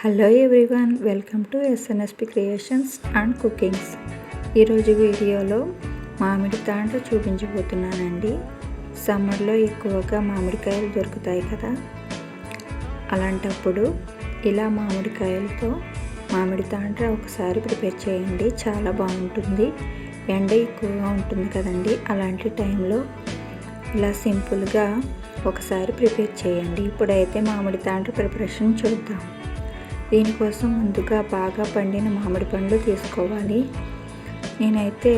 Hello everyone, welcome to ఎస్ఎన్ఎస్పి creations and cookings. ఈరోజు వీడియోలో మామిడి తాండ్ర చూపించబోతున్నానండి. సమ్మర్లో ఎక్కువగా మామిడికాయలు దొరుకుతాయి కదా, అలాంటప్పుడు ఇలా మామిడికాయలతో మామిడి తాండ్ర ఒకసారి ప్రిపేర్ చేయండి. చాలా బాగుంటుంది. ఎండ ఎక్కువగా ఉంటుంది కదండి, అలాంటి టైంలో ఇలా సింపుల్గా ఒకసారి ప్రిపేర్ చేయండి. ఇప్పుడైతే మామిడి తాండ్ర ప్రిపరేషన్ చూద్దాం. దీనికోసం ముందుగా బాగా పండిన మామిడి పండ్లు తీసుకోవాలి. నేనైతే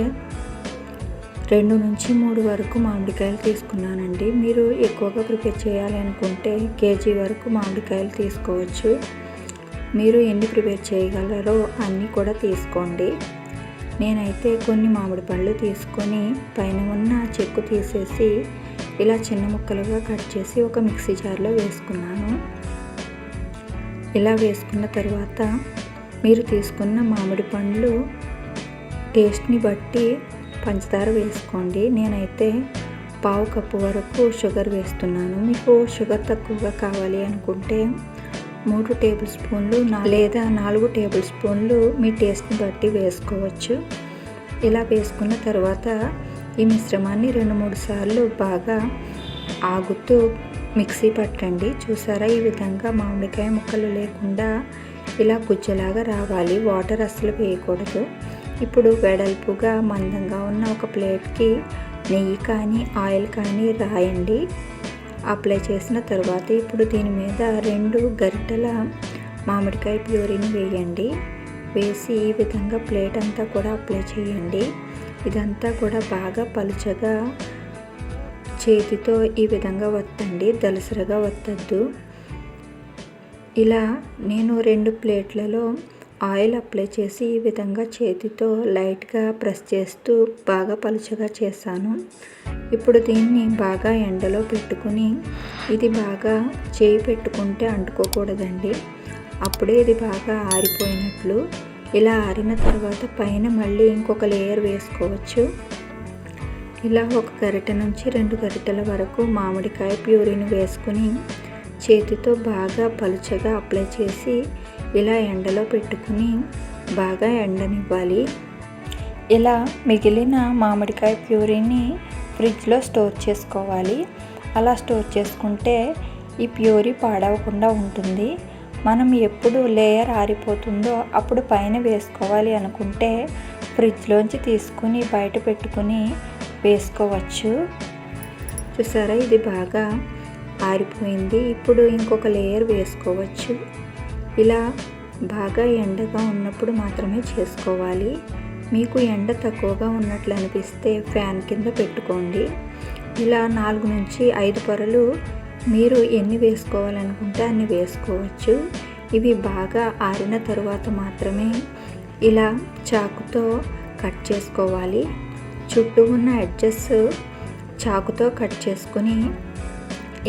2 నుంచి 3 వరకు మామిడికాయలు తీసుకున్నానండి. మీరు ఎక్కువగా ప్రిపేర్ చేయాలి అనుకుంటే కేజీ వరకు మామిడికాయలు తీసుకోవచ్చు. మీరు ఎన్ని ప్రిపేర్ చేయగలరో అన్నీ కూడా తీసుకోండి. నేనైతే కొన్ని మామిడి పళ్ళు తీసుకొని పైన ఉన్న చెక్కు తీసేసి ఇలా చిన్న ముక్కలుగా కట్ చేసి ఒక మిక్సీ జార్లో వేసుకున్నాను. ఇలా వేసుకున్న తర్వాత మీరు తీసుకున్న మామిడి పండ్లు టేస్ట్ని బట్టి పంచదార వేసుకోండి. నేనైతే 1/2 కప్పు వరకు షుగర్ వేస్తున్నాను. మీకు షుగర్ తక్కువగా కావాలి అనుకుంటే 3 టేబుల్ స్పూన్లు లేదా 4 టేబుల్ స్పూన్లు మీ టేస్ట్ని బట్టి వేసుకోవచ్చు. ఇలా వేసుకున్న తర్వాత ఈ మిశ్రమాన్ని 2-3 సార్లు బాగా ఆగుతూ మిక్సీ పట్టండి. చూసారా, ఈ విధంగా మామిడికాయ ముక్కలు లేకుండా ఇలా గుజ్జలాగా రావాలి. వాటర్ అస్సలు వేయకూడదు. ఇప్పుడు వెడల్పుగా మందంగా ఉన్న ఒక ప్లేట్కి నెయ్యి కానీ ఆయిల్ కానీ రాయండి. అప్లై చేసిన తర్వాత ఇప్పుడు దీని మీద 2 గరిటెల మామిడికాయ ప్యూరీని వేయండి. వేసి ఈ విధంగా ప్లేట్ అంతా కూడా అప్లై చేయండి. ఇదంతా కూడా బాగా పలుచగా చేతితో ఈ విధంగా వత్తండి, దలసరగా వత్తద్దు. ఇలా నేను 2 ప్లేట్లలో ఆయిల్ అప్లై చేసి ఈ విధంగా చేతితో లైట్గా ప్రెస్ చేస్తూ బాగా పలుచగా చేశాను. ఇప్పుడు దీన్ని బాగా ఎండలో పెట్టుకుని, ఇది బాగా చేయి పెట్టుకుంటే అంటుకోకూడదండి, అప్పుడే ఇది బాగా ఆరిపోయినట్లు. ఇలా ఆరిన తర్వాత పైన మళ్ళీ ఇంకొక లేయర్ వేసుకోవచ్చు. ఇలా 1 గరిటె నుంచి 2 గరిటెల వరకు మామిడికాయ ప్యూరీని వేసుకుని చేతితో బాగా పలుచగా అప్లై చేసి ఇలా ఎండలో పెట్టుకుని బాగా ఎండనివ్వాలి. ఇలా మిగిలిన మామిడికాయ ప్యూరీని ఫ్రిడ్జ్లో స్టోర్ చేసుకోవాలి. అలా స్టోర్ చేసుకుంటే ఈ ప్యూరీ పాడవకుండా ఉంటుంది. మనం ఎప్పుడు లేయర్ ఆరిపోతుందో అప్పుడు పైన వేసుకోవాలి అనుకుంటే ఫ్రిడ్జ్లోంచి తీసుకుని బయట పెట్టుకుని వేసుకోవచ్చు. చూసారా, ఇది బాగా ఆరిపోయింది. ఇప్పుడు ఇంకొక లేయర్ వేసుకోవచ్చు. ఇలా బాగా ఎండగా ఉన్నప్పుడు మాత్రమే చేసుకోవాలి. మీకు ఎండ తక్కువగా ఉన్నట్లు అనిపిస్తే ఫ్యాన్ కింద పెట్టుకోండి. ఇలా 4 నుంచి 5 పొరలు మీరు ఎన్ని వేసుకోవాలనుకుంటే అన్ని వేసుకోవచ్చు. ఇవి బాగా ఆరిన తర్వాత మాత్రమే ఇలా చాకుతో కట్ చేసుకోవాలి. చుట్టూ ఉన్న ఎడ్జెస్ చాకుతో కట్ చేసుకుని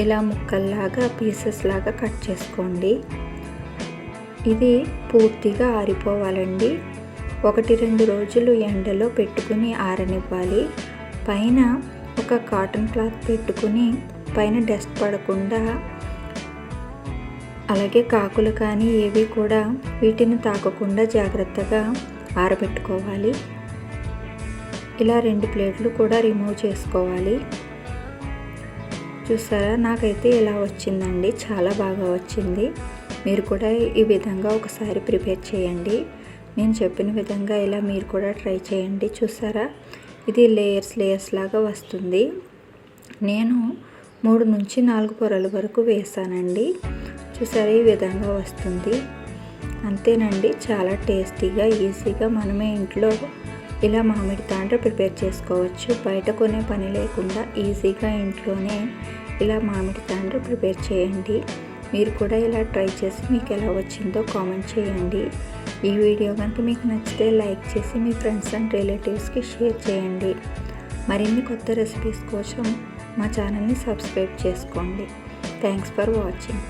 ఇలా ముక్కల్లాగా పీసెస్ లాగా కట్ చేసుకోండి. ఇది పూర్తిగా ఆరిపోవాలండి. 1-2 రోజులు ఎండలో పెట్టుకుని ఆరనివ్వాలి. పైన ఒక కాటన్ క్లాత్ పెట్టుకుని పైన డస్ట్ పడకుండా, అలాగే కాకులు కానీ ఏవి కూడా వీటిని తాకకుండా జాగ్రత్తగా ఆరబెట్టుకోవాలి. ఇలా 2 ప్లేట్లు కూడా రిమూవ్ చేసుకోవాలి. చూసారా, నాకైతే ఇలా వచ్చిందండి, చాలా బాగా వచ్చింది. మీరు కూడా ఈ విధంగా ఒకసారి ప్రిపేర్ చేయండి. నేను చెప్పిన విధంగా ఇలా మీరు కూడా ట్రై చేయండి. చూసారా, ఇది లేయర్స్ లాగా వస్తుంది. నేను 3 నుంచి 4 పొరల వరకు వేసానండి. చూసారా, ఈ విధంగా వస్తుంది. అంతేనండి, చాలా టేస్టీగా ఈజీగా మనమే ఇంట్లో ఇలా మామిడి తాండ్ర ప్రిపేర్ చేసుకోవచ్చు. బయట కొనే పని లేకుండా ఈజీగా ఇంట్లోనే ఇలా మామిడి తాండ్ర ప్రిపేర్ చేయండి. మీరు కూడా ఇలా ట్రై చేసి మీకు ఎలా వచ్చిందో కామెంట్ చేయండి. ఈ వీడియో కనుక మీకు నచ్చితే లైక్ చేసి మీ ఫ్రెండ్స్ అండ్ రిలేటివ్స్కి షేర్ చేయండి. మరిన్ని కొత్త రెసిపీస్ కోసం మా ఛానల్ని సబ్స్క్రైబ్ చేసుకోండి. Thanks for watching.